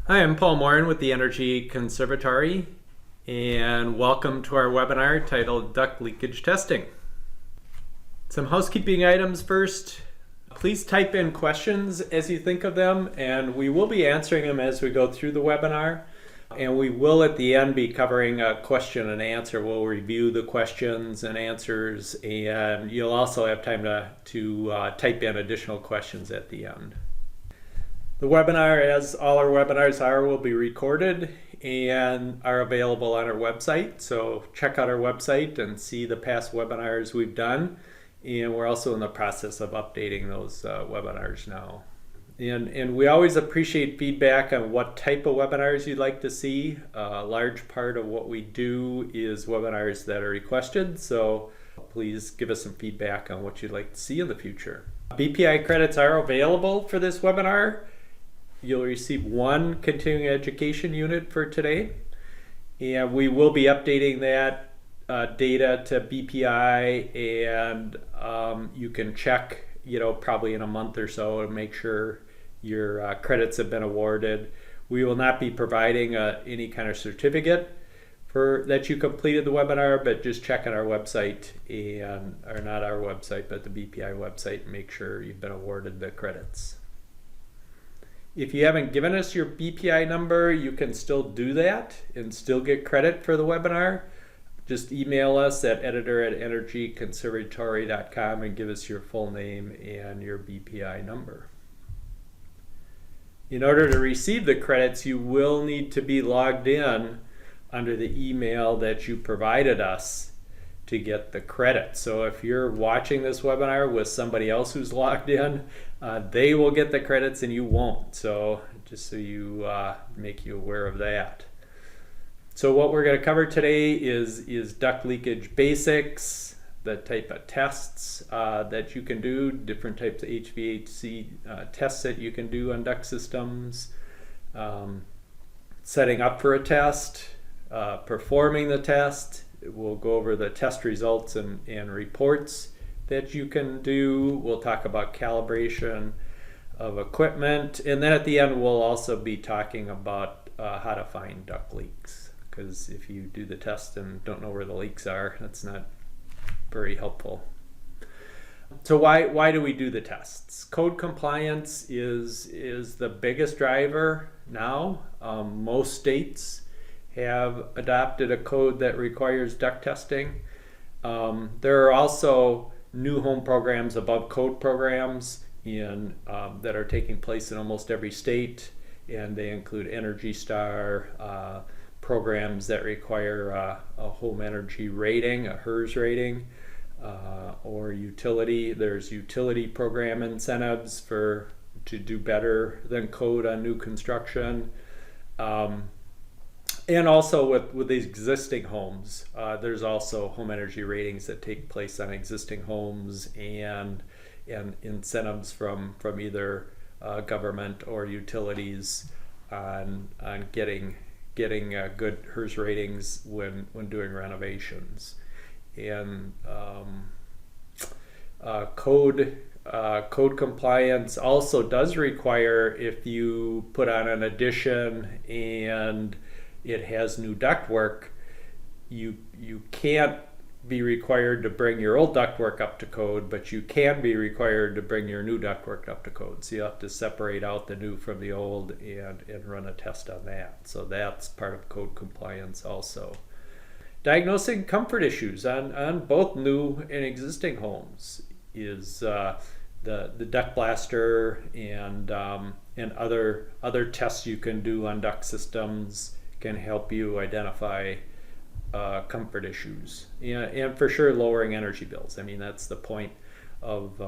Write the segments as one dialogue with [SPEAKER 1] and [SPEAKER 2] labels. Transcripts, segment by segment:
[SPEAKER 1] Hi, I'm Paul Morin with the Energy Conservatory, and welcome to our webinar titled Duct Leakage Testing. Some housekeeping items first. Please type in questions as you think of them, and we will be answering them as we go through the webinar. And we will at the end be covering a question and answer. We'll review the questions and answers, and you'll also have time to type in additional questions at the end. The webinar, as all our webinars are, will be recorded and are available on our website. So check out our website and see the past webinars we've done. And we're also in the process of updating those webinars now. And we always appreciate feedback on what type of webinars you'd like to see. A large part of what we do is webinars that are requested. So please give us some feedback on what you'd like to see in the future. BPI credits are available for this webinar. You'll receive one continuing education unit for today, and we will be updating that data to BPI, and you can check, probably in a month or so to make sure your credits have been awarded. We will not be providing any kind of certificate for that you completed the webinar, but just check on our website, or not our website, but the BPI website, and make sure you've been awarded the credits. If you haven't given us your BPI number, you can still do that and still get credit for the webinar. Just email us at editor@energyconservatory.com and give us your full name and your BPI number. In order to receive the credits, you will need to be logged in under the email that you provided us to get the credit. So if you're watching this webinar with somebody else who's logged in, they will get the credits and you won't. So just so you make you aware of that. So what we're going to cover today is duct leakage basics, the type of tests that you can do, different types of HVAC tests that you can do on duct systems, setting up for a test, performing the test. We'll go over the test results and reports that you can do. We'll talk about calibration of equipment, and then at the end we'll also be talking about how to find duct leaks, because if you do the test and don't know where the leaks are, that's not very helpful. So why do we do the tests? Code compliance is the biggest driver now. Most states have adopted a code that requires duct testing. There are also new home programs, above code programs that are taking place in almost every state, and they include Energy Star programs that require a home energy rating, a HERS rating, or utility. There's utility program incentives to do better than code on new construction. And also with these existing homes, there's also home energy ratings that take place on existing homes, and incentives from either government or utilities on getting good HERS ratings when doing renovations. And code compliance also does require, if you put on an addition and it has new ductwork, you can't be required to bring your old ductwork up to code, but you can be required to bring your new ductwork up to code. So you have to separate out the new from the old and run a test on that. So that's part of code compliance also. Diagnosing comfort issues on both new and existing homes is the DuctBlaster and other tests you can do on duct systems can help you identify comfort issues, and for sure lowering energy bills. I mean, that's the point of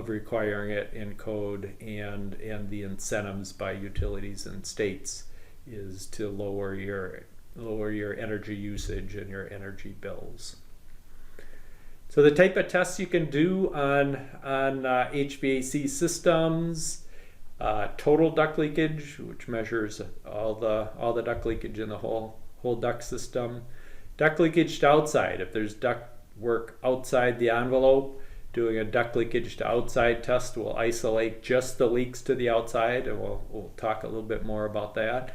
[SPEAKER 1] requiring it in code, and the incentives by utilities and states is to lower your energy usage and your energy bills. So the type of tests you can do on HVAC systems: total duct leakage, which measures all the duct leakage in the whole duct system. Duct leakage to outside, if there's duct work outside the envelope, Doing a duct leakage to outside test will isolate just the leaks to the outside, and we'll talk a little bit more about that.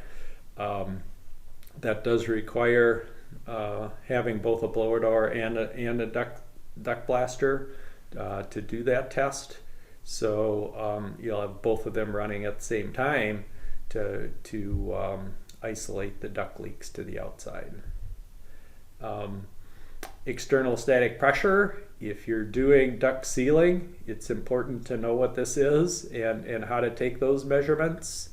[SPEAKER 1] That does require having both a blower door and a duct blaster to do that test. So you'll have both of them running at the same time to isolate the duct leaks to the outside. External static pressure. If you're doing duct sealing, it's important to know what this is and how to take those measurements.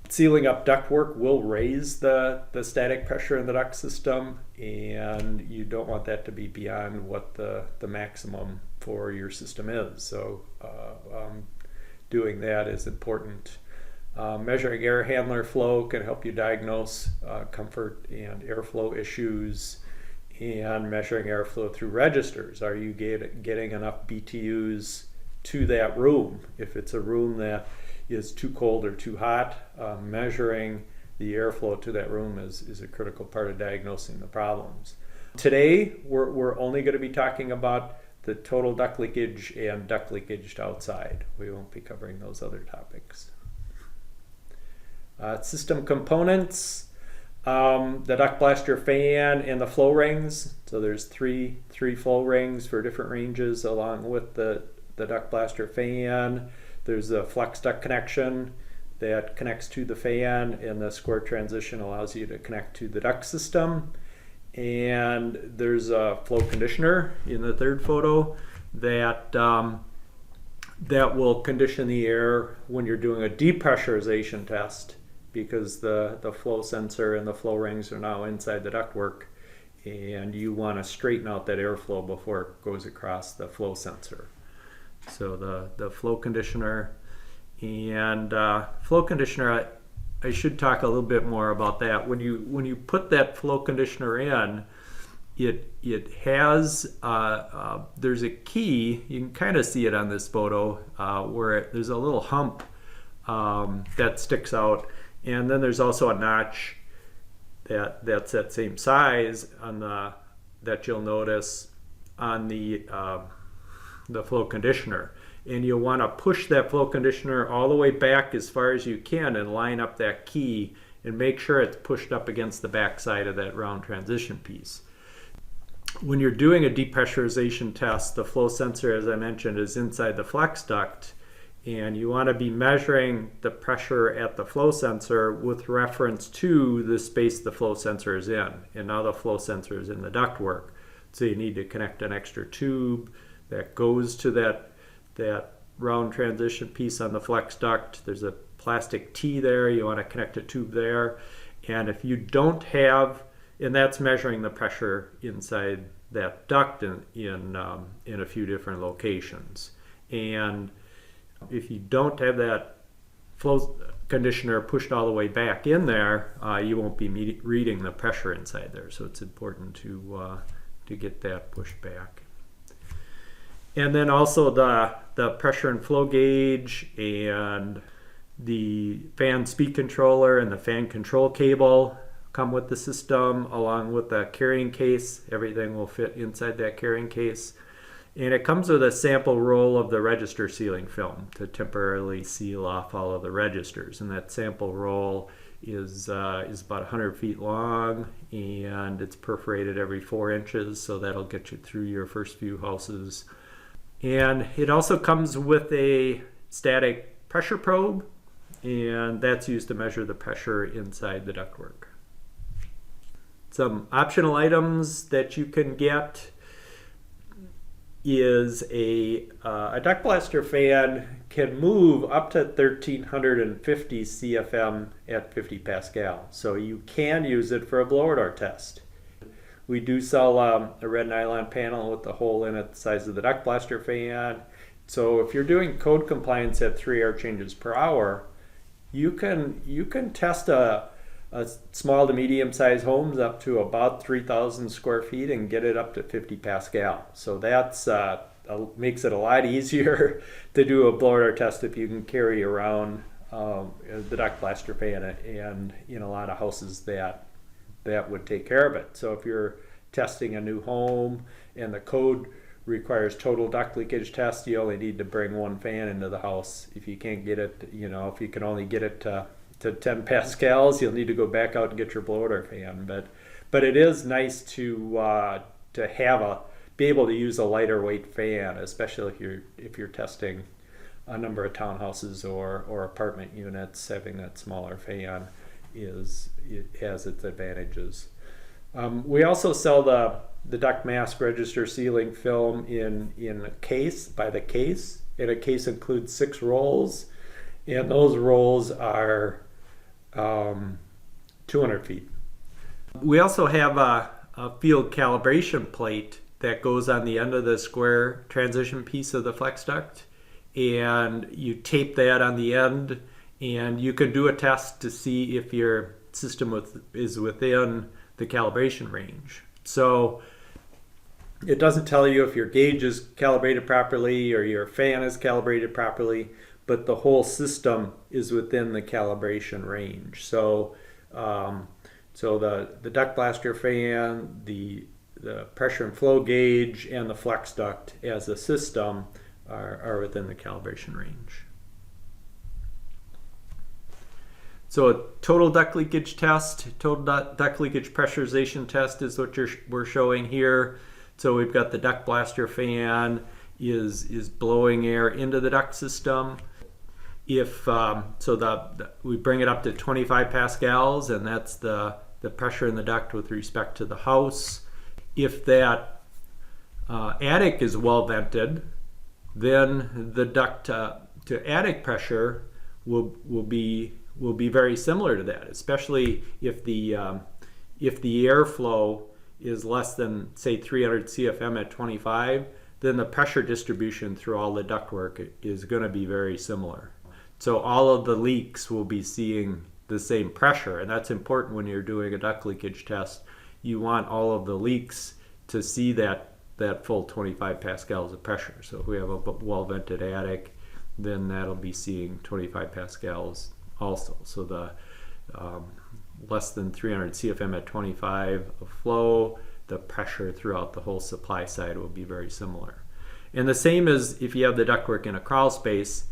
[SPEAKER 1] Sealing up ductwork will raise the static pressure in the duct system, and you don't want that to be beyond what the maximum for your system is. So doing that is important. Measuring air handler flow can help you diagnose comfort and airflow issues, and measuring airflow through registers. Are you getting enough BTUs to that room? If it's a room that is too cold or too hot, measuring the airflow to that room is a critical part of diagnosing the problems. Today, we're only going to be talking about the total duct leakage and duct leakage to outside. We won't be covering those other topics. System components. The duct blaster fan and the flow rings. So there's three flow rings for different ranges along with the duct blaster fan. There's a flex duct connection that connects to the fan, and the square transition allows you to connect to the duct system. And there's a flow conditioner in the third photo that will condition the air when you're doing a depressurization test, because the flow sensor and the flow rings are now inside the ductwork, and you want to straighten out that airflow before it goes across the flow sensor. So the flow conditioner and flow conditioner, I should talk a little bit more about that. When you put that flow conditioner in, it has there's a key. You can kind of see it on this photo where there's a little hump that sticks out. And then there's also a notch that's that same size on that you'll notice on the flow conditioner. And you'll want to push that flow conditioner all the way back as far as you can and line up that key and make sure it's pushed up against the back side of that round transition piece. When you're doing a depressurization test, the flow sensor, as I mentioned, is inside the flex duct. And you want to be measuring the pressure at the flow sensor with reference to the space the flow sensor is in. And now the flow sensor is in the ductwork. So you need to connect an extra tube that goes to that round transition piece on the flex duct. There's a plastic T there. You want to connect a tube there. And if you don't have, and that's measuring the pressure inside that duct in a few different locations. And if you don't have that flow conditioner pushed all the way back in there, you won't be reading the pressure inside there. So it's important to get that pushed back. And then also the pressure and flow gauge and the fan speed controller and the fan control cable come with the system, along with the carrying case. Everything will fit inside that carrying case. And it comes with a sample roll of the register sealing film to temporarily seal off all of the registers. And that sample roll is about 100 feet long, and it's perforated every 4 inches, so that'll get you through your first few houses. And it also comes with a static pressure probe, and that's used to measure the pressure inside the ductwork. Some optional items that you can get is a duct blaster fan can move up to 1350 CFM at 50 Pascal. So you can use it for a blower door test. We do sell a red nylon panel with the hole in it the size of the duct blaster fan. So if you're doing code compliance at 3 air changes per hour, you can test a small to medium sized homes up to about 3,000 square feet and get it up to 50 Pascal. So that's makes it a lot easier to do a blower door test if you can carry around the duct blaster fan, and in a lot of houses that would take care of it. So if you're testing a new home and the code requires total duct leakage test, you only need to bring one fan into the house. If you can't get it, if you can only get it to 10 pascals, you'll need to go back out and get your blower fan. But it is nice to be able to use a lighter weight fan, especially if you're testing a number of townhouses or apartment units. Having that smaller fan it has its advantages. We also sell the duct mask register sealing film in a case, by the case, and a case includes 6 rolls, and those rolls are 200 feet. We also have a field calibration plate that goes on the end of the square transition piece of the flex duct, and you tape that on the end, and you can do a test to see if your system is within the calibration range. So it doesn't tell you if your gauge is calibrated properly or your fan is calibrated properly, but the whole system is within the calibration range. So the duct blaster fan, the pressure and flow gauge, and the flex duct as a system are within the calibration range. So a total duct leakage test, total duct leakage pressurization test is what we're showing here. So we've got the duct blaster fan is blowing air into the duct system. If we bring it up to 25 pascals, and that's the pressure in the duct with respect to the house. If that attic is well vented, then the duct to attic pressure will be very similar to that, especially if the airflow is less than, say, 300 CFM at 25, then the pressure distribution through all the ductwork is going to be very similar. So all of the leaks will be seeing the same pressure, and that's important when you're doing a duct leakage test. You want all of the leaks to see that full 25 pascals of pressure. So if we have a well-vented attic, then that'll be seeing 25 pascals also. So the less than 300 CFM at 25 of flow, the pressure throughout the whole supply side will be very similar. And the same as if you have the ductwork in a crawl space,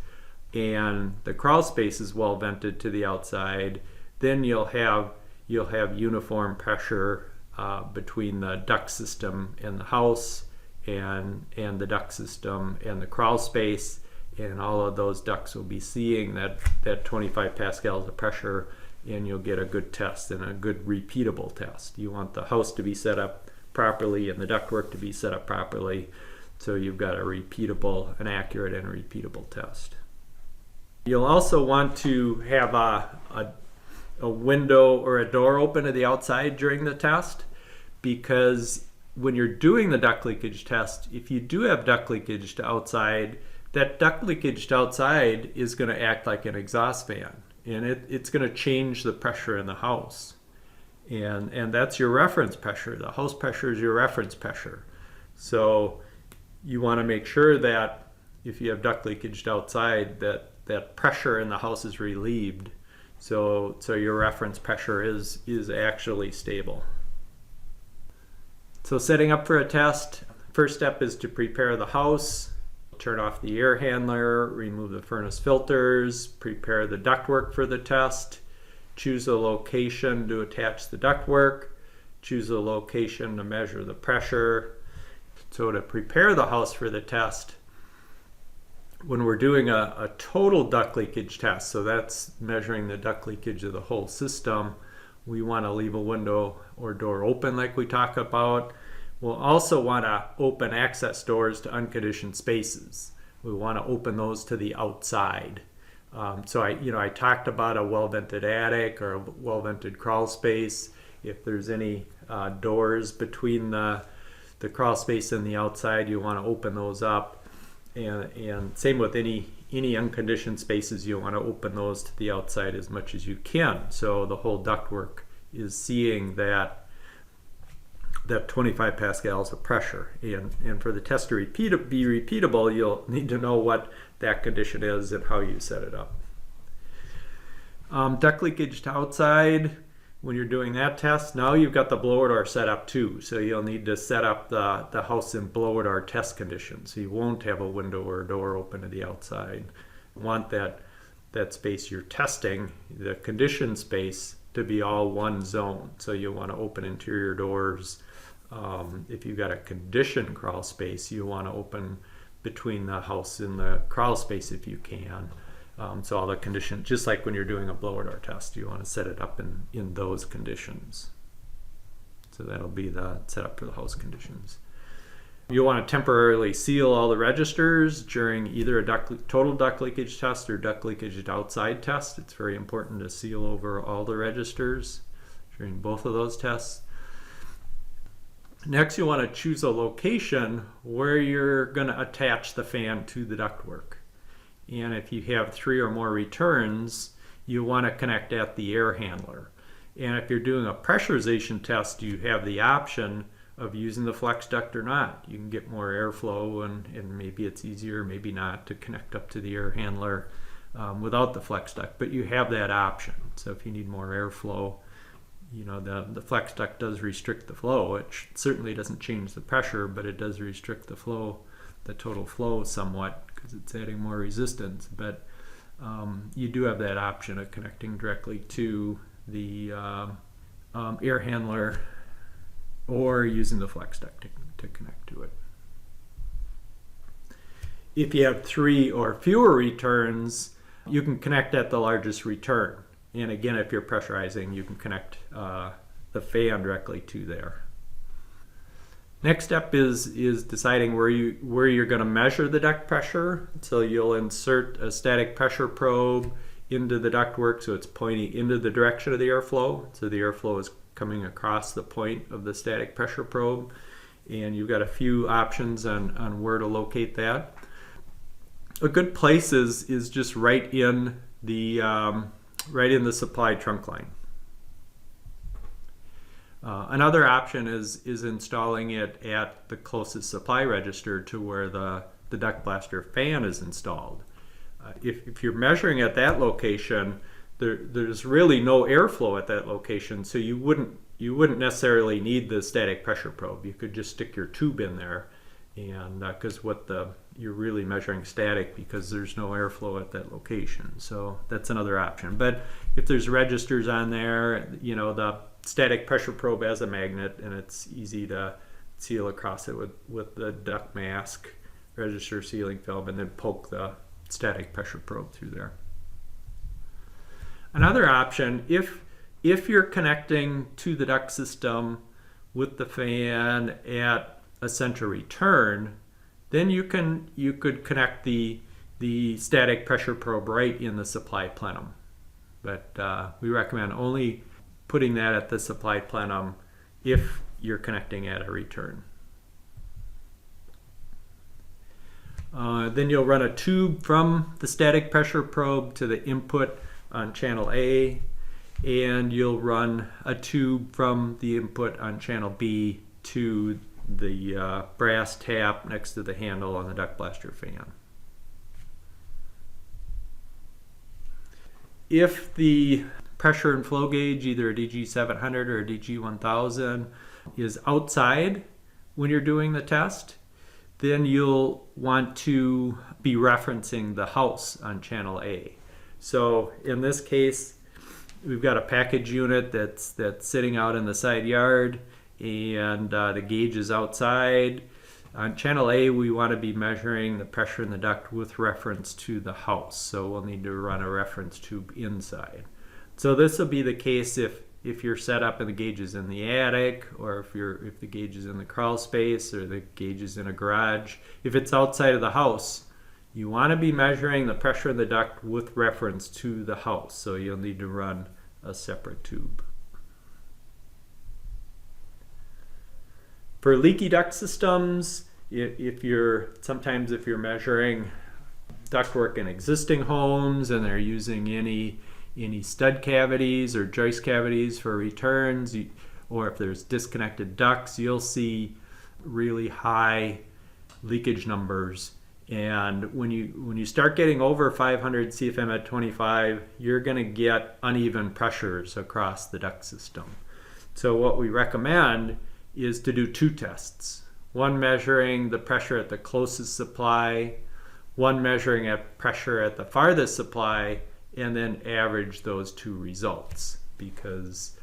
[SPEAKER 1] and the crawl space is well vented to the outside, then you'll have uniform pressure between the duct system in the house and the duct system and the crawl space, and all of those ducts will be seeing that 25 pascals of pressure, and you'll get a good test and a good repeatable test. You want the house to be set up properly and the ductwork to be set up properly, so you've got an accurate and repeatable test. You'll also want to have a window or a door open to the outside during the test, because when you're doing the duct leakage test, if you do have duct leakage to outside, that duct leakage to outside is going to act like an exhaust fan, and it's going to change the pressure in the house. And that's your reference pressure. The house pressure is your reference pressure. So you want to make sure that if you have duct leakage to outside, that pressure in the house is relieved, so your reference pressure is actually stable. So setting up for a test, first step is to prepare the house. Turn off the air handler, remove the furnace filters, prepare the ductwork for the test, choose a location to attach the ductwork, choose a location to measure the pressure. So to prepare the house for the test, when we're doing a total duct leakage test, so that's measuring the duct leakage of the whole system, we want to leave a window or door open like we talk about. We'll also want to open access doors to unconditioned spaces. We want to open those to the outside. So I talked about a well-vented attic or a well-vented crawl space. If there's any doors between the crawl space and the outside, you want to open those up. And same with any unconditioned spaces, you want to open those to the outside as much as you can, so the whole ductwork is seeing that 25 pascals of pressure. And for the test to be repeatable, you'll need to know what that condition is and how you set it up. Duct leakage to outside, when you're doing that test, now you've got the blower door set up too. So you'll need to set up the house in blower door test conditions. So you won't have a window or a door open to the outside. You want that space you're testing, the condition space, to be all one zone. So you'll want to open interior doors. If you've got a condition crawl space, you want to open between the house and the crawl space if you can. So all the conditions, just like when you're doing a blower door test, you want to set it up in those conditions. So that'll be the setup for the house conditions. You'll want to temporarily seal all the registers during either a total duct leakage test or duct leakage outside test. It's very important to seal over all the registers during both of those tests. Next, you want to choose a location where you're going to attach the fan to the ductwork. And if you have 3 or more returns, you want to connect at the air handler. And if you're doing a pressurization test, you have the option of using the flex duct or not. You can get more airflow, and maybe it's easier, maybe not, to connect up to the air handler without the flex duct. But you have that option. So if you need more airflow, the flex duct does restrict the flow, which certainly doesn't change the pressure, but it does restrict the flow, the total flow somewhat, because it's adding more resistance. But you do have that option of connecting directly to the air handler or using the flex duct to connect to it. If you have 3 or fewer returns, you can connect at the largest return. And again, if you're pressurizing, you can connect the fan directly to there. Next step is deciding where you're going to measure the duct pressure. So you'll insert a static pressure probe into the ductwork, so it's pointing into the direction of the airflow. So the airflow is coming across the point of the static pressure probe, and you've got a few options on where to locate that. A good place is just right in the supply trunk line. Another option is installing it at the closest supply register to where the DuctBlaster fan is installed. If you're measuring at that location, there's really no airflow at that location, so you wouldn't necessarily need the static pressure probe. You could just stick your tube in there, and because you're really measuring static because there's no airflow at that location. So that's another option. But if there's registers on there, the static pressure probe has a magnet, and it's easy to seal across it with the duct mask, register sealing film, and then poke the static pressure probe through there. Another option, if you're connecting to the duct system with the fan at a center return, then you could connect the static pressure probe right in the supply plenum. But we recommend only putting that at the supply plenum if you're connecting at a return. Then you'll run a tube from the static pressure probe to the input on channel A, and you'll run a tube from the input on channel B to the brass tap next to the handle on the DuctBlaster fan. If the pressure and flow gauge, either a DG700 or a DG1000, is outside when you're doing the test, then you'll want to be referencing the house on channel A. So in this case, we've got a package unit that's sitting out in the side yard, and the gauge is outside. On channel A, we want to be measuring the pressure in the duct with reference to the house. So we'll need to run a reference tube inside. So this will be the case if you're set up and the gauge is in the attic, or if the gauge is in the crawl space, or the gauge is in a garage. If it's outside of the house, you want to be measuring the pressure in the duct with reference to the house. So you'll need to run a separate tube. For leaky duct systems, if you're measuring ductwork in existing homes and they're using any stud cavities or joist cavities for returns, or if there's disconnected ducts, you'll see really high leakage numbers And when you start getting over 500 CFM at 25, you're going to get uneven pressures across the duct system. So what we recommend is to do two tests. One measuring the pressure at the closest supply, one measuring at pressure at the farthest supply, and then average those two results. Because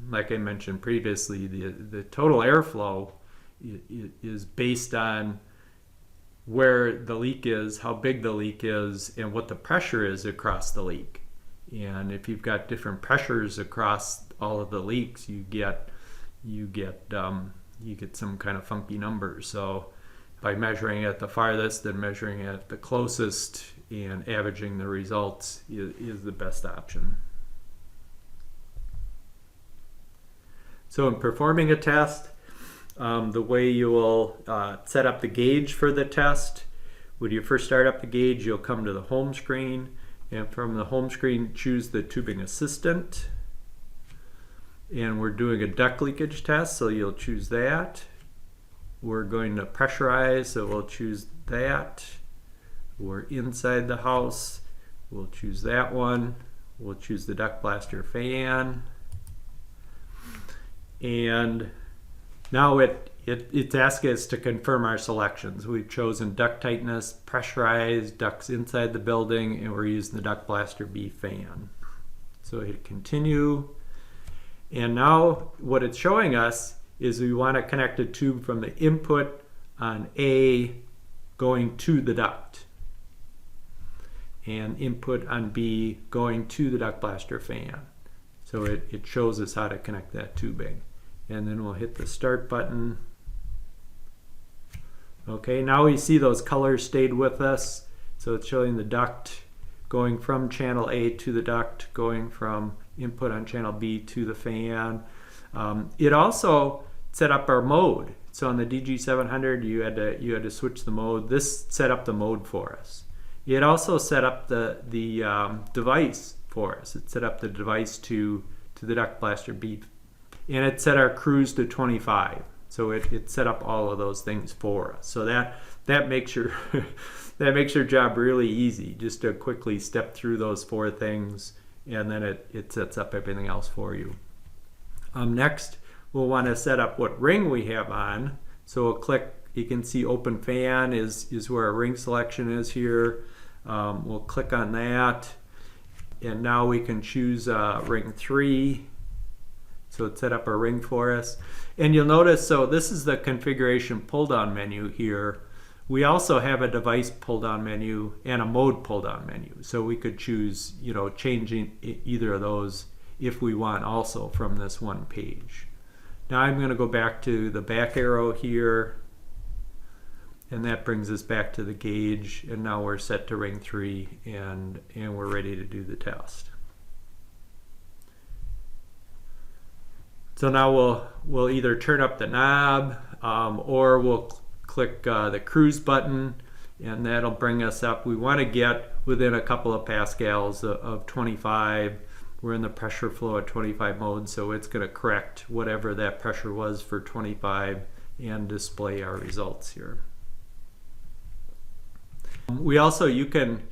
[SPEAKER 1] like I mentioned previously, the total airflow is based on where the leak is, how big the leak is, and what the pressure is across the leak. And if you've got different pressures across all of the leaks, you get some kind of funky numbers. So by measuring at the farthest and measuring at the closest and averaging the results is the best option. So in performing a test, the way you will set up the gauge for the test, when you first start up the gauge, you'll come to the home screen, and from the home screen choose the tubing assistant. And we're doing a duct leakage test, so you'll choose that. We're going to pressurize, so we'll choose that. We're inside the house, we'll choose that one. We'll choose the DuctBlaster fan. And now it's asking us to confirm our selections. We've chosen duct tightness, pressurized, ducts inside the building, and we're using the DuctBlaster B fan. So hit continue. And now what it's showing us is we want to connect a tube from the input on A going to the duct, and input on B going to the DuctBlaster fan. So it shows us how to connect that tubing. And then we'll hit the start button. Okay, now we see those colors stayed with us. So it's showing the duct going from channel A to the duct, going from input on channel B to the fan. It also set up our mode. So on the DG700, you had to switch the mode. This set up the mode for us. It also set up the device for us. It set up the device to the DuctBlaster B, and it set our cruise to 25. So it set up all of those things for us. So that makes your that makes your job really easy, just to quickly step through those four things, and then it sets up everything else for you. Next, we'll want to set up what ring we have on. So we'll click. You can see open fan is where our ring selection is here. We'll click on that, and now we can choose ring 3. So it set up a ring for us. And you'll notice, so this is the configuration pull down menu here. We also have a device pull down menu and a mode pull down menu. So we could choose, changing either of those if we want also from this one page. Now I'm going to go back to the back arrow here, and that brings us back to the gauge, and now we're set to ring 3, and we're ready to do the test. So now we'll either turn up the knob or we'll click the cruise button, and that'll bring us up. We want to get within a couple of pascals of 25. We're in the pressure flow at 25 mode, so it's going to correct whatever that pressure was for 25 and display our results here. We also, you can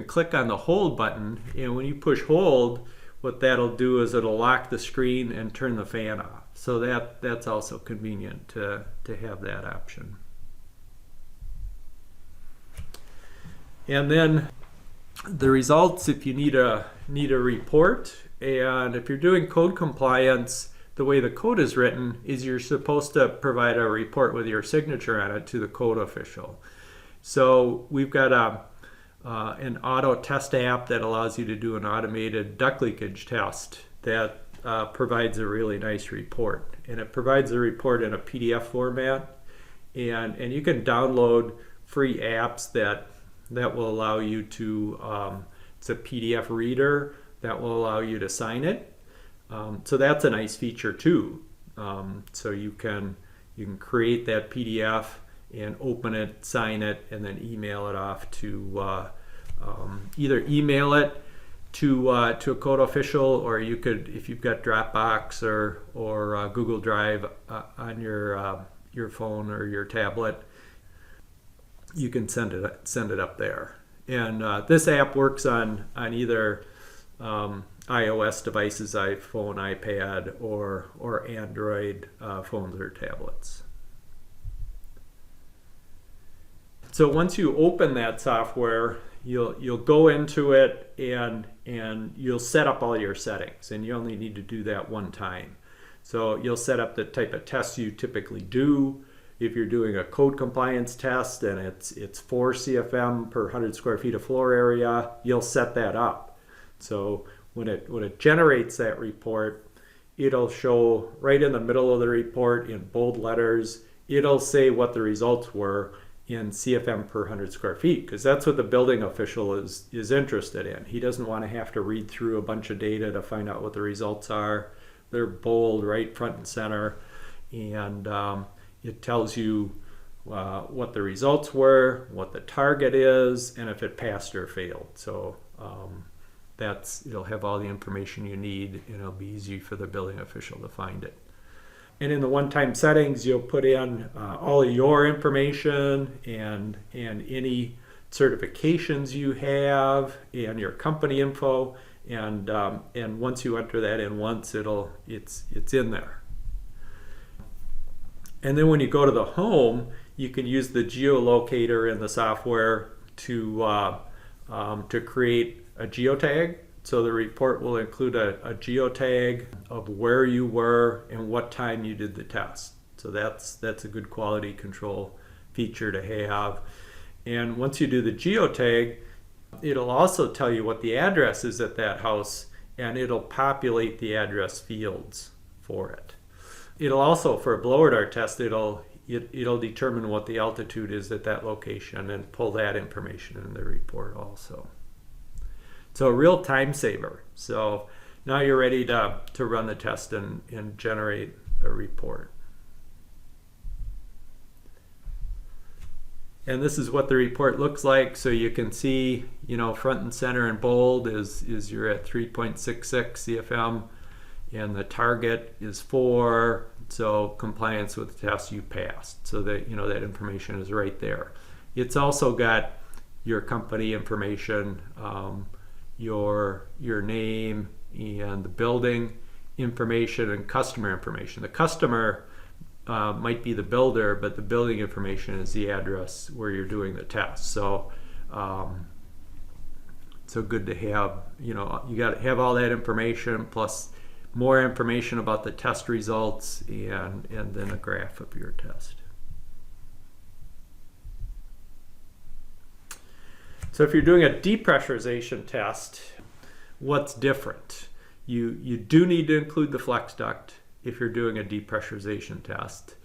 [SPEAKER 1] click on the hold button, and when you push hold, what that'll do is it'll lock the screen and turn the fan off. So that's also convenient to have that option. And then the results, if you need a report, and if you're doing code compliance, the way the code is written is you're supposed to provide a report with your signature on it to the code official. So we've got an auto test app that allows you to do an automated duct leakage test that provides a really nice report. And it provides a report in a PDF format, and you can download free apps that will allow you to, it's a PDF reader that will allow you to sign it. So that's a nice feature too. So you can create that PDF and open it, sign it, and then email it off to either email it to a code official, or you could, if you've got Dropbox or Google Drive on your phone or your tablet, you can send it up there. And this app works on either iOS devices, iPhone, iPad, or Android phones or tablets. So once you open that software, you'll go into it and you'll set up all your settings, and you only need to do that one time. So you'll set up the type of tests you typically do. If you're doing a code compliance test and it's 4 CFM per 100 square feet of floor area, you'll set that up. So when it generates that report, it'll show right in the middle of the report in bold letters, it'll say what the results were in CFM per 100 square feet, because that's what the building official is interested in. He doesn't want to have to read through a bunch of data to find out what the results are. They're bold, right front and center, and it tells you what the results were, what the target is, and if it passed or failed. So it'll have all the information you need, and it'll be easy for the building official to find it. And in the one-time settings, you'll put in all of your information and any certifications you have and your company info. And once you enter that in once, it's in there. And then when you go to the home, you can use the geolocator in the software to create a geotag. So the report will include a geotag of where you were and what time you did the test. So that's a good quality control feature to have. And once you do the geotag, it'll also tell you what the address is at that house, and it'll populate the address fields for it. It'll also, for a blower dart test, it'll determine what the altitude is at that location and pull that information in the report also. So a real time saver. So now you're ready to run the test and generate a report. And this is what the report looks like. So you can see, front and center in bold is you're at 3.66 CFM, and the target is 4. So compliance with the test, you passed. So that that information is right there. It's also got your company information, your name and the building information and customer information. The customer might be the builder, but the building information is the address where you're doing the test. So good to have, you got to have all that information plus more information about the test results and then a graph of your test. So if you're doing a depressurization test, what's different? You do need to include the flex duct if you're doing a depressurization test.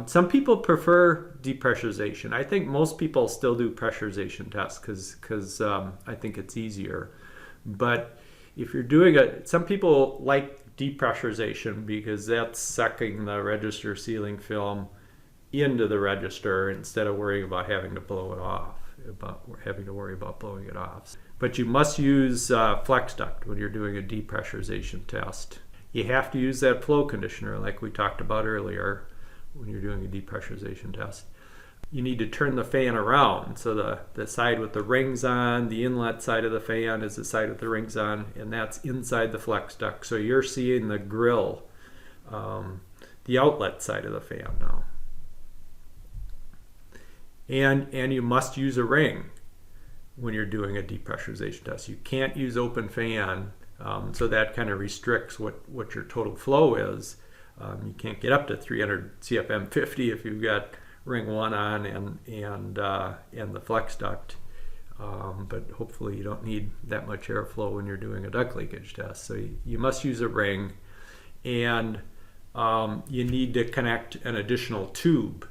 [SPEAKER 1] Some people prefer depressurization. I think most people still do pressurization tests because I think it's easier. But if you're doing some people like depressurization because that's sucking the register sealing film into the register instead of worrying about having to blow it off. Having to worry about blowing it off. But you must use flex duct when you're doing a depressurization test. You have to use that flow conditioner like we talked about earlier when you're doing a depressurization test. You need to turn the fan around. So the side with the rings on, the inlet side of the fan is the side with the rings on, and that's inside the flex duct. So you're seeing the grill, the outlet side of the fan now. And you must use a ring when you're doing a depressurization test. You can't use open fan, so that kind of restricts what your total flow is. You can't get up to 300 CFM 50 if you've got ring 1 on and the flex duct. But hopefully you don't need that much airflow when you're doing a duct leakage test. So you must use a ring, and you need to connect an additional tube.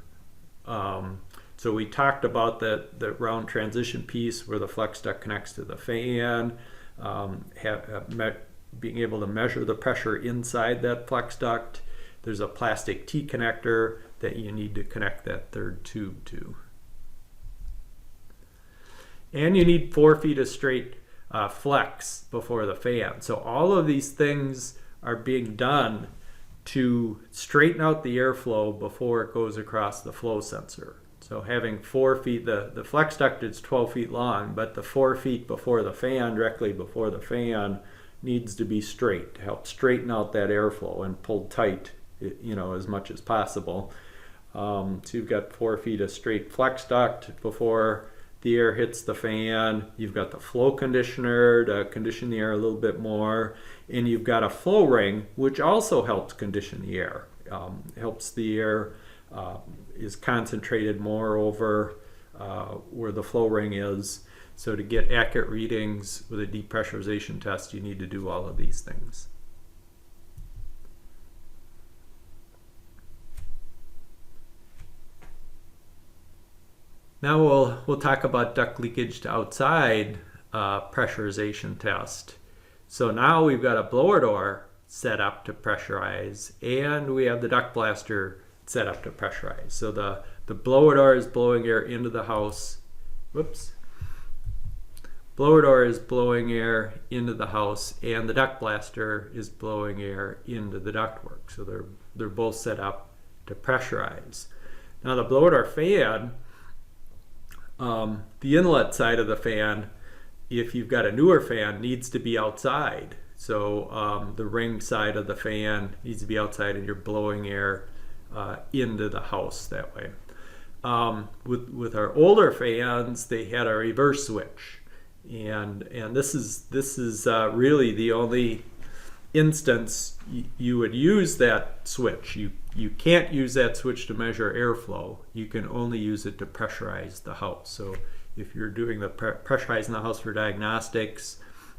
[SPEAKER 1] So we talked about the round transition piece where the flex duct connects to the fan, being able to measure the pressure inside that flex duct. There's a plastic T connector that you need to connect that third tube to. And you need 4 feet of straight flex before the fan. So all of these things are being done to straighten out the airflow before it goes across the flow sensor. So having 4 feet, the flex duct is 12 feet long, but the 4 feet before the fan, directly before the fan, needs to be straight to help straighten out that airflow and pull tight, as much as possible. So you've got 4 feet of straight flex duct before the air hits the fan. You've got the flow conditioner to condition the air a little bit more, and you've got a flow ring which also helps condition the air. Helps the air is concentrated more over where the flow ring is. So to get accurate readings with a depressurization test, you need to do all of these things. Now we'll talk about duct leakage to outside pressurization test. So now we've got a blower door set up to pressurize, and we have the DuctBlaster set up to pressurize. So the blower door is blowing air into the house. Whoops. Blower door is blowing air into the house, and the DuctBlaster is blowing air into the ductwork. So they're both set up to pressurize. Now the blower door fan, the inlet side of the fan, if you've got a newer fan, needs to be outside. So the ring side of the fan needs to be outside, and you're blowing air into the house that way. With our older fans, they had a reverse switch, and this is really the only instance you would use that switch. You can't use that switch to measure airflow. You can only use it to pressurize the house. So if you're doing the pressurizing the house for diagnostics,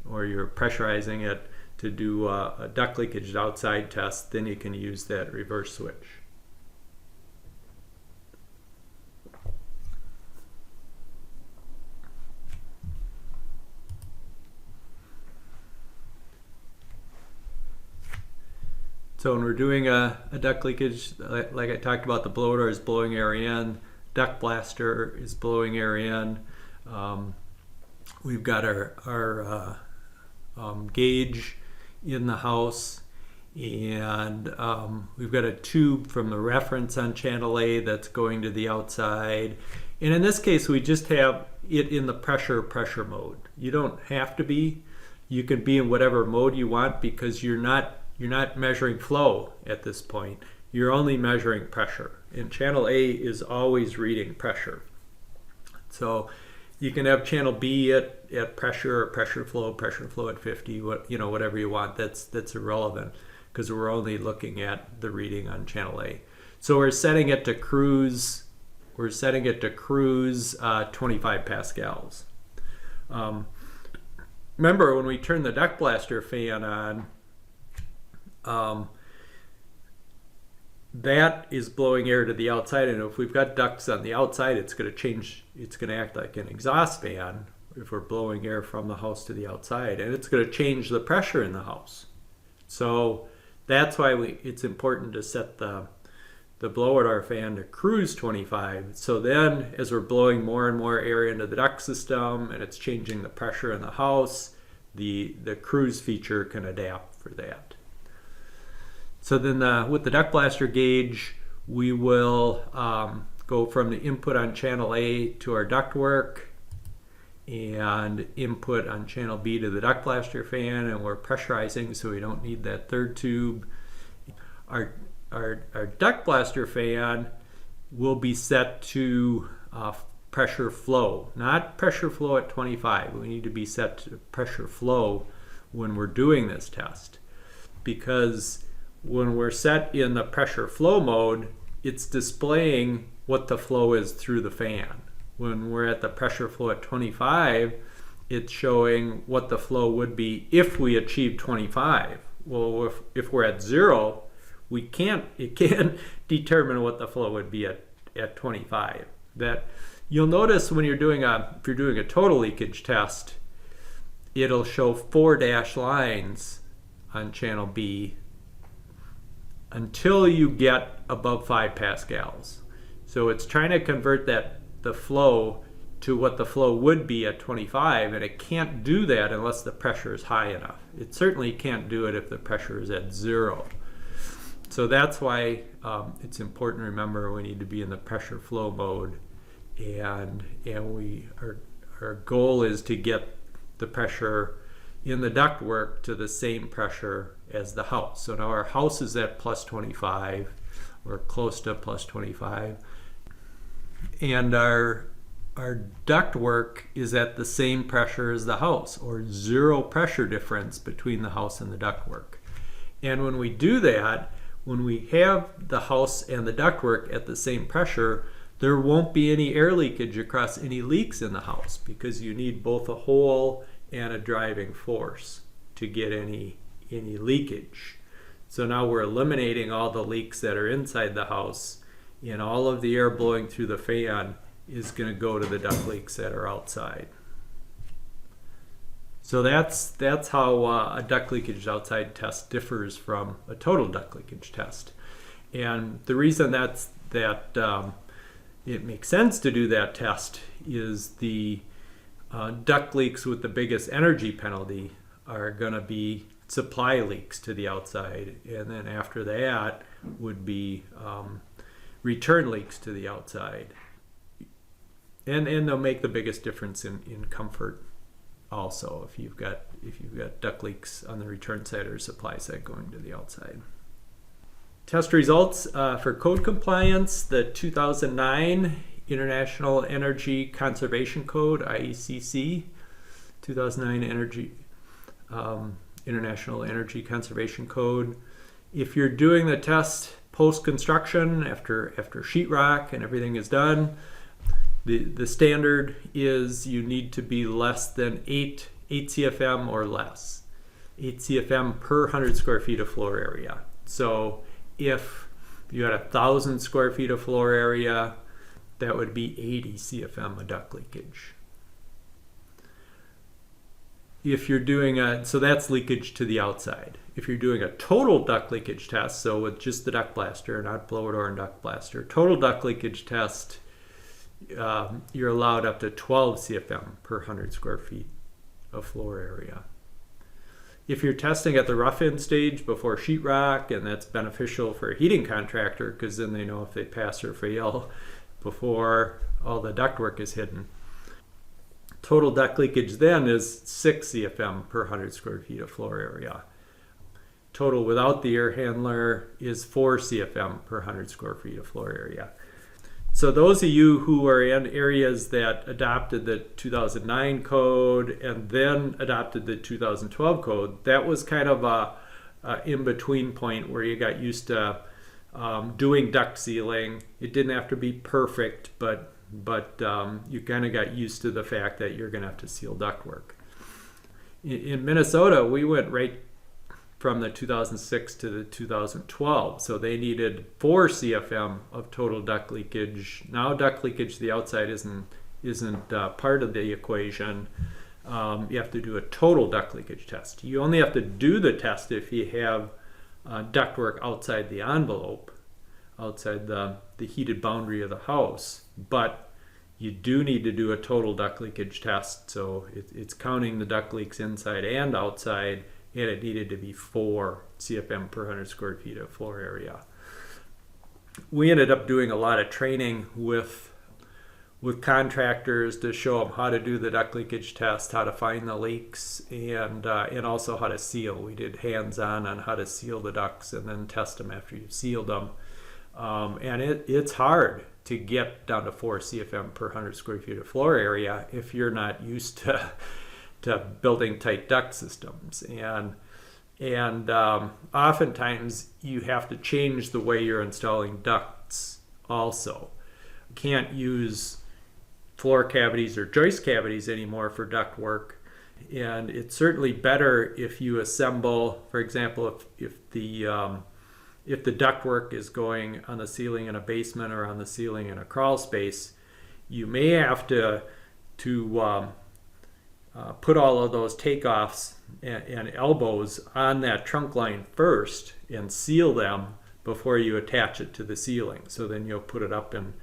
[SPEAKER 1] or you're pressurizing it to do a duct leakage outside test, then you can use that reverse switch. So when we're doing a duct leakage, like I talked about, the blower door is blowing air in, DuctBlaster is blowing air in. We've got our gauge in the house, and we've got a tube from the reference on channel A that's going to the outside. And in this case, we just have it in the pressure mode. You don't have to be. You can be in whatever mode you want, because you're not measuring flow at this point. You're only measuring pressure. And channel A is always reading pressure. So you can have channel B at pressure, or pressure flow at 50, whatever you want. That's irrelevant, because we're only looking at the reading on channel A. So we're setting it to cruise. We're setting it to cruise 25 pascals. Remember, when we turn the DuctBlaster fan on, that is blowing air to the outside, and if we've got ducts on the outside, it's going to act like an exhaust fan if we're blowing air from the house to the outside, and it's going to change the pressure in the house. So that's why it's important to set the blower door fan to cruise 25. So then, as we're blowing more and more air into the duct system and it's changing the pressure in the house, the cruise feature can adapt for that. So then with the DuctBlaster gauge, we will go from the input on channel A to our ductwork, and input on channel B to the DuctBlaster fan, and we're pressurizing, so we don't need that third tube. Our DuctBlaster fan will be set to pressure flow, not pressure flow at 25. We need to be set to pressure flow when we're doing this test, because when we're set in the pressure flow mode, it's displaying what the flow is through the fan. When we're at the pressure flow at 25, it's showing what the flow would be if we achieved 25. Well, if we're at 0, it can't determine what the flow would be at 25. That you'll notice when if you're doing a total leakage test, it'll show 4 dashed lines on channel B until you get above 5 pascals. So it's trying to convert the flow to what the flow would be at 25, and it can't do that unless the pressure is high enough. It certainly can't do it if the pressure is at 0. So that's why it's important to remember we need to be in the pressure flow mode and our goal is to get the pressure in the ductwork to the same pressure as the house. So now our house is at plus 25 or close to plus 25, and our ductwork is at the same pressure as the house, or zero pressure difference between the house and the ductwork. And when we do that, when we have the house and the ductwork at the same pressure, there won't be any air leakage across any leaks in the house, because you need both a hole and a driving force to get any leakage. So now we're eliminating all the leaks that are inside the house, and all of the air blowing through the fan is going to go to the duct leaks that are outside. So that's how a duct leakage outside test differs from a total duct leakage test. And the reason that it makes sense to do that test is the duct leaks with the biggest energy penalty are going to be supply leaks to the outside, and then after that would be return leaks to the outside. And they'll make the biggest difference in comfort also if you've got duct leaks on the return side or supply side going to the outside. Test results for code compliance: the 2009 International Energy Conservation Code, IECC, 2009 International Energy Conservation Code. If you're doing the test post-construction, after sheetrock and everything is done, the standard is you need to be less than 8 CFM or less. 8 CFM per 100 square feet of floor area. So if you had 1,000 square feet of floor area, that would be 80 CFM of duct leakage. If you're doing so that's leakage to the outside. If you're doing a total duct leakage test, so with just the DuctBlaster, not blower door and DuctBlaster, total duct leakage test, you're allowed up to 12 CFM per 100 square feet of floor area. If you're testing at the rough-in stage before sheetrock, and that's beneficial for a heating contractor because then they know if they pass or fail before all the ductwork is hidden. Total duct leakage then is 6 CFM per 100 square feet of floor area. Total without the air handler is 4 CFM per 100 square feet of floor area. So those of you who are in areas that adopted the 2009 code and then adopted the 2012 code, that was kind of a in-between point where you got used to doing duct sealing. It didn't have to be perfect, but you kind of got used to the fact that you're going to have to seal ductwork. In Minnesota, we went right from the 2006 to the 2012. So they needed 4 CFM of total duct leakage. Now duct leakage to the outside isn't part of the equation. You have to do a total duct leakage test. You only have to do the test if you have ductwork outside the envelope, outside the heated boundary of the house. But you do need to do a total duct leakage test. So it's counting the duct leaks inside and outside, and it needed to be 4 CFM per 100 square feet of floor area. We ended up doing a lot of training with contractors to show them how to do the duct leakage test, how to find the leaks, and also how to seal. We did hands-on on how to seal the ducts and then test them after you've sealed them. And it's hard to get down to 4 CFM per 100 square feet of floor area if you're not used to building tight duct systems, and oftentimes you have to change the way you're installing ducts also. You can't use floor cavities or joist cavities anymore for duct work, and it's certainly better if you assemble, for example, if the ductwork is going on the ceiling in a basement or on the ceiling in a crawl space, you may have to put all of those takeoffs and elbows on that trunk line first and seal them before you attach it to the ceiling. So then you'll put it up in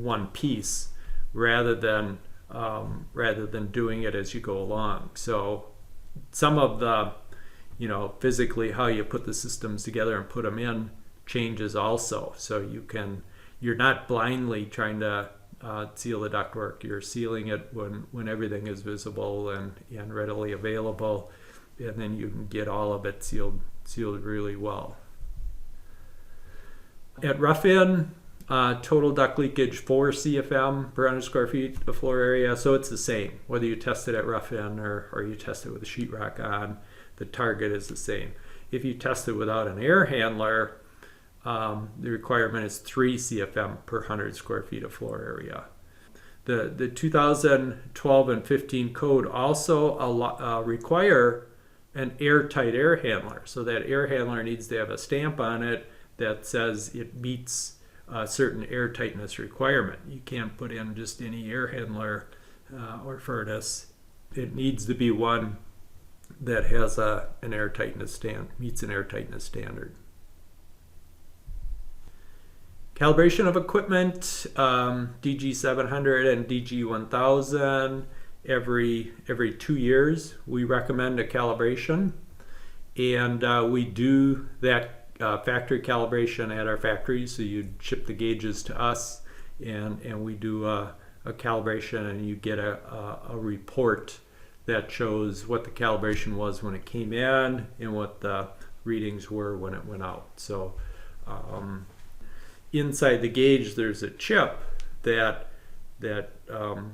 [SPEAKER 1] one piece rather than doing it as you go along. So some of the physically how you put the systems together and put them in changes also. So you're not blindly trying to seal the ductwork. You're sealing it when everything is visible and readily available, and then you can get all of it sealed really well. At rough-in, total duct leakage 4 CFM per 100 square feet of floor area, so it's the same whether you test it at rough-in or you test it with a sheetrock on. The target is the same. If you test it without an air handler, the requirement is 3 CFM per 100 square feet of floor area. The 2012 and 15 code also require an airtight air handler. So that air handler needs to have a stamp on it that says it meets a certain air tightness requirement. You can't put in just any air handler or furnace. It needs to be one that has an air tightness meets an air tightness standard. Calibration of equipment, DG700 and DG1000 every 2 years. We recommend a calibration, and we do that factory calibration at our factory. So you ship the gauges to us, and we do a calibration, and you get a report that shows what the calibration was when it came in and what the readings were when it went out. So inside the gauge there's a chip that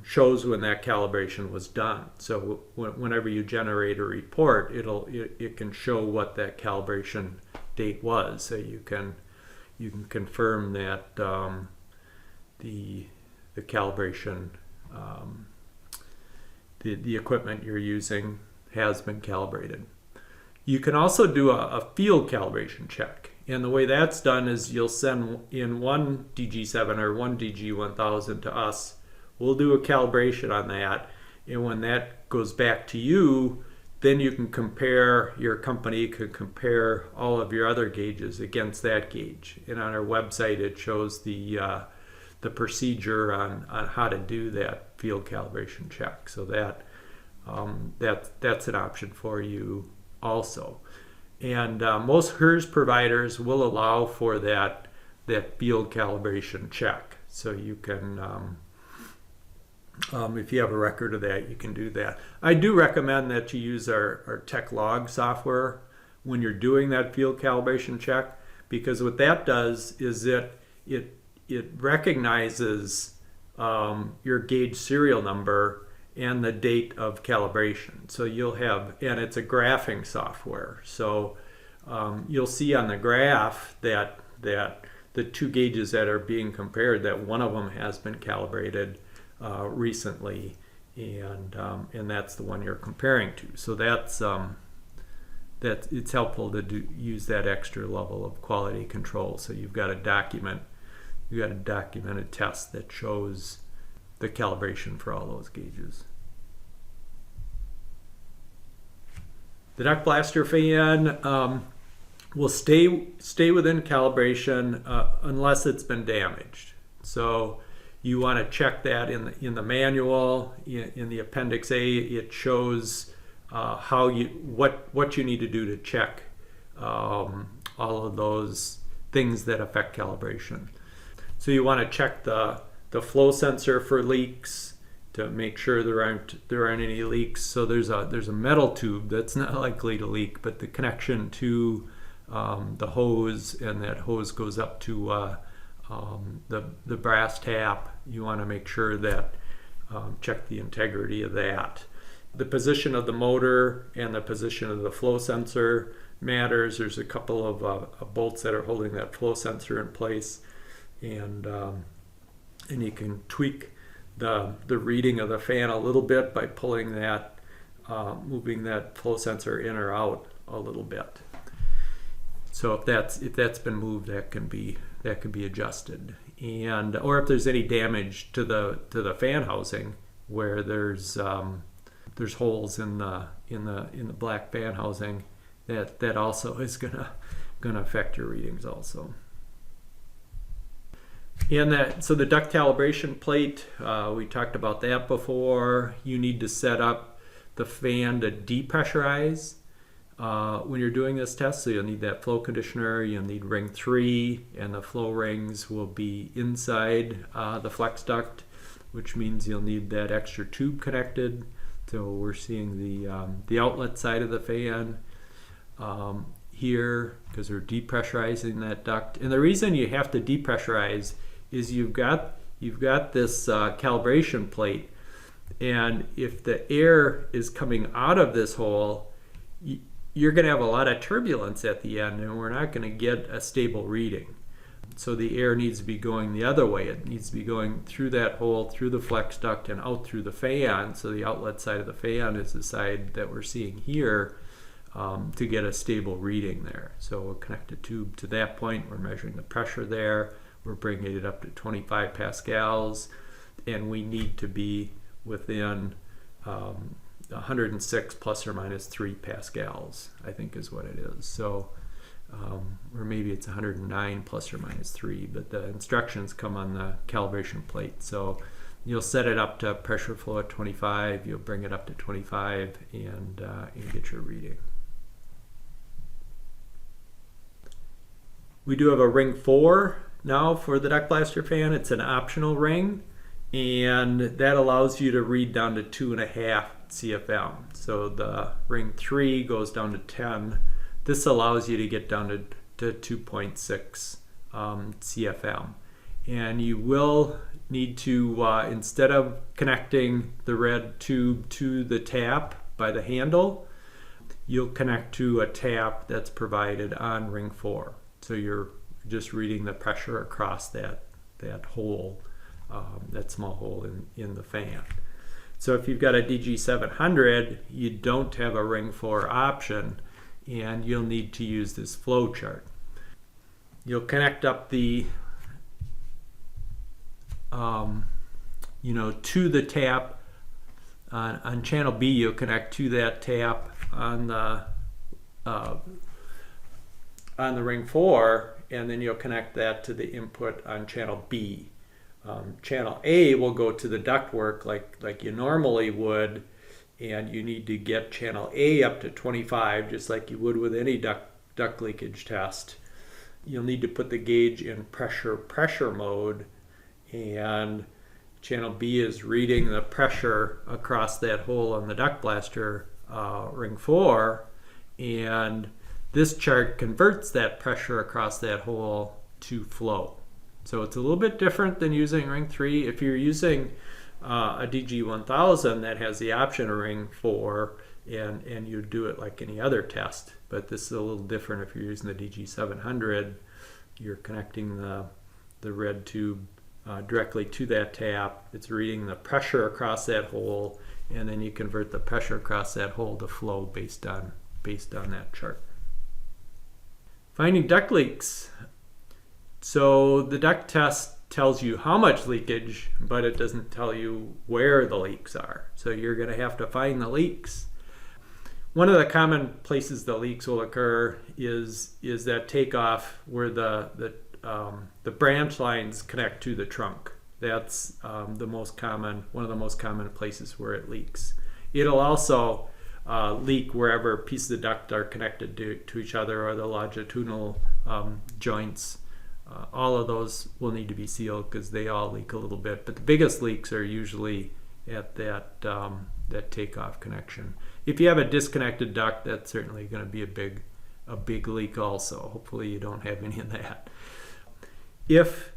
[SPEAKER 1] shows when that calibration was done. So whenever you generate a report, it can show what that calibration date was, so you can confirm that the calibration, the equipment you're using has been calibrated. You can also do a field calibration check. And the way that's done is you'll send in one DG7 or one DG1000 to us. We'll do a calibration on that. And when that goes back to you, then you can compare, your company could compare all of your other gauges against that gauge. And on our website, it shows the procedure on how to do that field calibration check. So that's an option for you also. And most HERS providers will allow for that field calibration check. So you can, if you have a record of that, you can do that. I do recommend that you use our TEC log software when you're doing that field calibration check, because what that does is it recognizes your gauge serial number and the date of calibration. So you'll have, and it's a graphing software. So you'll see on the graph that the two gauges that are being compared, that one of them has been calibrated recently, and that's the one you're comparing to. So that's it's helpful to use that extra level of quality control. So you've got a documented test that shows the calibration for all those gauges. The DuctBlaster fan will stay within calibration unless it's been damaged. So you want to check that in the manual. In the Appendix A, it shows what you need to do to check all of those things that affect calibration. So you want to check the flow sensor for leaks to make sure there aren't any leaks. So there's a metal tube that's not likely to leak, but the connection to the hose, and that hose goes up to the brass tap. You want to make sure that check the integrity of that. The position of the motor and the position of the flow sensor matters. There's a couple of bolts that are holding that flow sensor in place, and you can tweak the reading of the fan a little bit by pulling that, moving that flow sensor in or out a little bit. So if that's been moved, that can be adjusted. And or if there's any damage to the fan housing, where there's holes in the black fan housing, that also is gonna affect your readings also. And so the duct calibration plate, we talked about that before. You need to set up the fan to depressurize when you're doing this test. So you'll need that flow conditioner, you'll need ring 3, and the flow rings will be inside the flex duct. which means you'll need that extra tube connected. So we're seeing the outlet side of the fan here, because we're depressurizing that duct. And the reason you have to depressurize is you've got this calibration plate, and if the air is coming out of this hole, you're going to have a lot of turbulence at the end, and we're not going to get a stable reading. So the air needs to be going the other way. It needs to be going through that hole, through the flex duct, and out through the fan. So the outlet side of the fan is the side that we're seeing here, to get a stable reading there. So we'll connect a tube to that point. We're measuring the pressure there. We're bringing it up to 25 pascals, and we need to be within 106 plus or minus 3 pascals, I think is what it is. So, or maybe it's 109 plus or minus 3, but the instructions come on the calibration plate. So you'll set it up to pressure flow at 25, you'll bring it up to 25, and get your reading. We do have a ring 4 now for the DuctBlaster fan. It's an optional ring, and that allows you to read down to 2.5 CFM. So the ring 3 goes down to 10. This allows you to get down to 2.6 CFM. And you will need to, instead of connecting the red tube to the tap by the handle, you'll connect to a tap that's provided on ring 4. So you're just reading the pressure across that hole, that small hole in the fan. So if you've got a DG700, you don't have a ring 4 option, and you'll need to use this flow chart. You'll connect up the to the tap on channel B. You'll connect to that tap on the ring 4, and then you'll connect that to the input on channel B. Channel A will go to the ductwork like you normally would, and you need to get channel A up to 25, just like you would with any duct leakage test. You'll need to put the gauge in pressure mode, and channel B is reading the pressure across that hole on the DuctBlaster ring 4, and this chart converts that pressure across that hole to flow. So it's a little bit different than using ring 3. If you're using a DG1000 that has the option of ring 4, and you do it like any other test, but this is a little different. If you're using the DG700, you're connecting the red tube directly to that tap. It's reading the pressure across that hole, and then you convert the pressure across that hole to flow based on that chart. Finding duct leaks. So the duct test tells you how much leakage, but it doesn't tell you where the leaks are. So you're going to have to find the leaks. One of the common places the leaks will occur is that takeoff where the branch lines connect to the trunk. That's one of the most common places where it leaks. It'll also leak wherever pieces of duct are connected to each other, or the longitudinal joints. All of those will need to be sealed because they all leak a little bit, but the biggest leaks are usually at that takeoff connection. If you have a disconnected duct, that's certainly going to be a big leak also. Hopefully you don't have any of that. If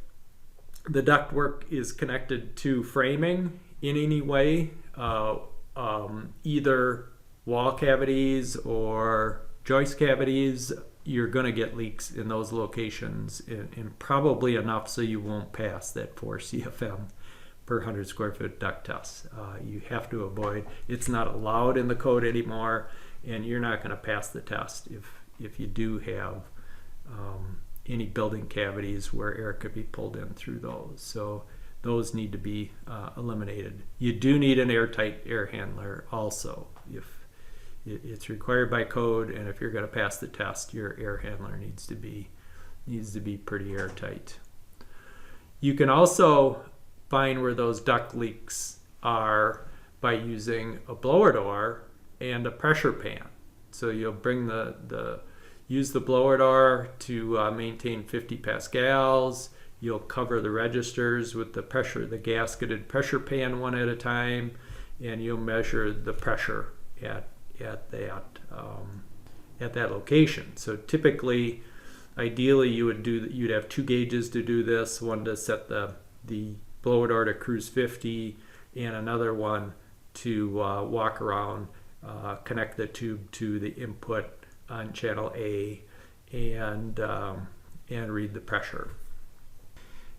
[SPEAKER 1] the ductwork is connected to framing in any way, either wall cavities or joist cavities, you're going to get leaks in those locations, and probably enough so you won't pass that 4 CFM per 100 square foot duct test. You have to avoid, it's not allowed in the code anymore, and you're not going to pass the test if you do have any building cavities where air could be pulled in through those. So those need to be eliminated. You do need an airtight air handler also. If it's required by code, and if you're going to pass the test, your air handler needs to be pretty airtight. You can also find where those duct leaks are by using a blower door and a pressure pan. So you'll bring use the blower door to maintain 50 pascals. you'll cover the registers with the gasketed pressure pan one at a time, and you'll measure the pressure at that location. So typically, ideally, you'd have 2 gauges to do this, one to set the blower door to cruise 50, and another one to walk around, connect the tube to the input on channel A, and read the pressure.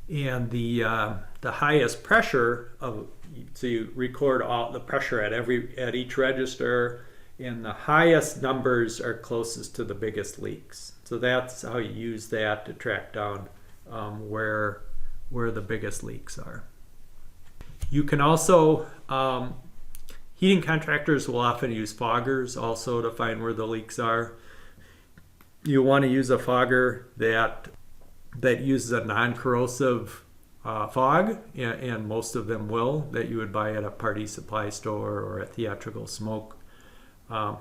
[SPEAKER 1] And the highest pressure so you record all the pressure at each register, and the highest numbers are closest to the biggest leaks. So that's how you use that to track down where the biggest leaks are. You can also, heating contractors will often use foggers also to find where the leaks are. You want to use a fogger that uses a non-corrosive fog, and most of them will, that you would buy at a party supply store or a theatrical smoke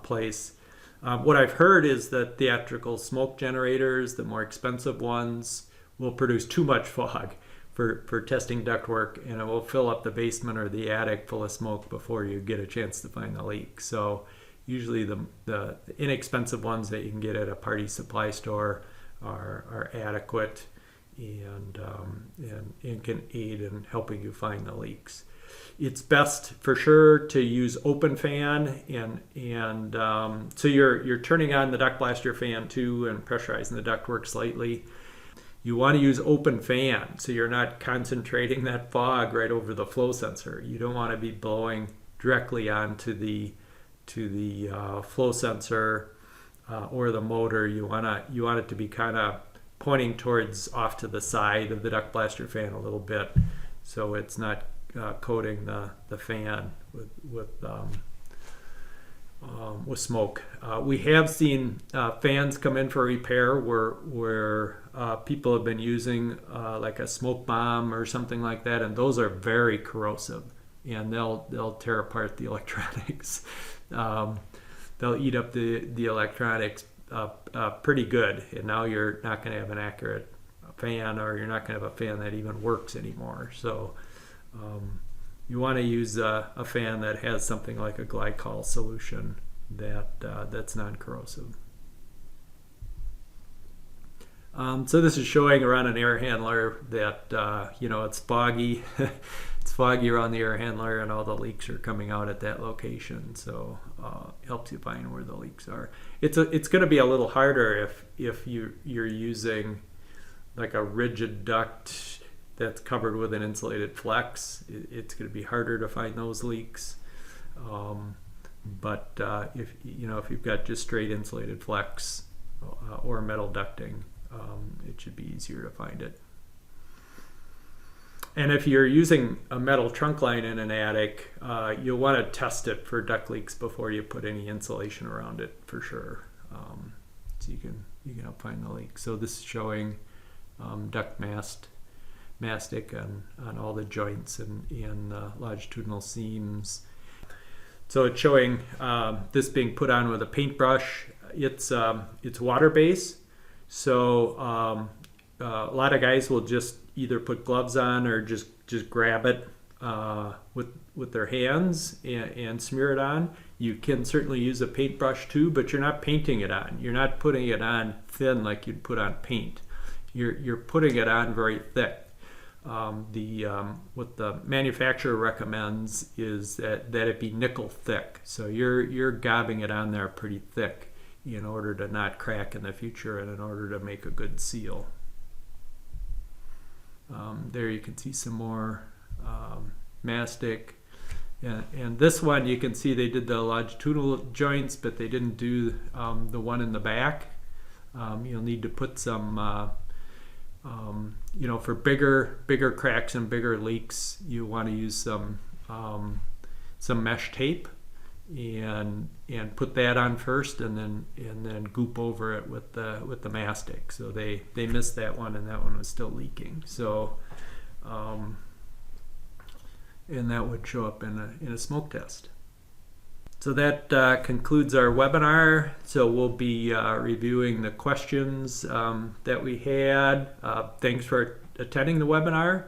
[SPEAKER 1] place. What I've heard is that theatrical smoke generators, the more expensive ones, will produce too much fog for testing ductwork, and it will fill up the basement or the attic full of smoke before you get a chance to find the leak. So usually the inexpensive ones that you can get at a party supply store are adequate and can aid in helping you find the leaks. It's best for sure to use open fan, and so you're turning on the DuctBlaster fan too and pressurizing the ductwork slightly. You want to use open fan so you're not concentrating that fog right over the flow sensor. You don't want to be blowing directly onto the flow sensor or the motor. You want it to be kind of pointing towards off to the side of the DuctBlaster fan a little bit, so it's not coating the fan with smoke. We have seen fans come in for repair where people have been using like a smoke bomb or something like that, and those are very corrosive, and they'll tear apart the electronics. They'll eat up the electronics pretty good, and now you're not going to have an accurate fan, or you're not going to have a fan that even works anymore. So you want to use a fan that has something like a glycol solution that's non-corrosive. So this is showing around an air handler that it's foggy. It's foggy around the air handler, and all the leaks are coming out at that location. So it helps you find where the leaks are. It's going to be a little harder if you're using like a rigid duct that's covered with an insulated flex. It's going to be harder to find those leaks. But if you've got just straight insulated flex or metal ducting, it should be easier to find it. And if you're using a metal trunk line in an attic, you'll want to test it for duct leaks before you put any insulation around it for sure. So you can help find the leak. So this is showing duct mastic on all the joints and longitudinal seams. So it's showing this being put on with a paintbrush. It's water based, so a lot of guys will just either put gloves on or just grab it with their hands and smear it on. You can certainly use a paintbrush too, but you're not painting it on. You're not putting it on thin like you'd put on paint. You're putting it on very thick. What the manufacturer recommends is that it be nickel thick. So you're gobbing it on there pretty thick in order to not crack in the future and in order to make a good seal. There you can see some more mastic. And this one you can see they did the longitudinal joints, but they didn't do the one in the back. You'll need to put some for bigger cracks and bigger leaks, you want to use some mesh tape and put that on first, and then goop over it with the mastic. So they missed that one, and that one was still leaking. So and that would show up in a smoke test. So that concludes our webinar. So we'll be reviewing the questions that we had. Thanks for attending the webinar.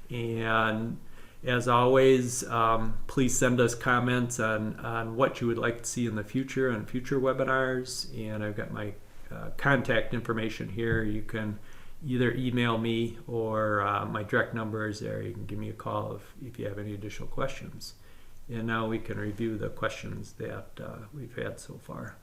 [SPEAKER 1] And as always, please send us comments on what you would like to see in the future on future webinars. And I've got my contact information here. You can either email me or my direct number is there. You can give me a call if you have any additional questions. And now we can review the questions that we've had so far.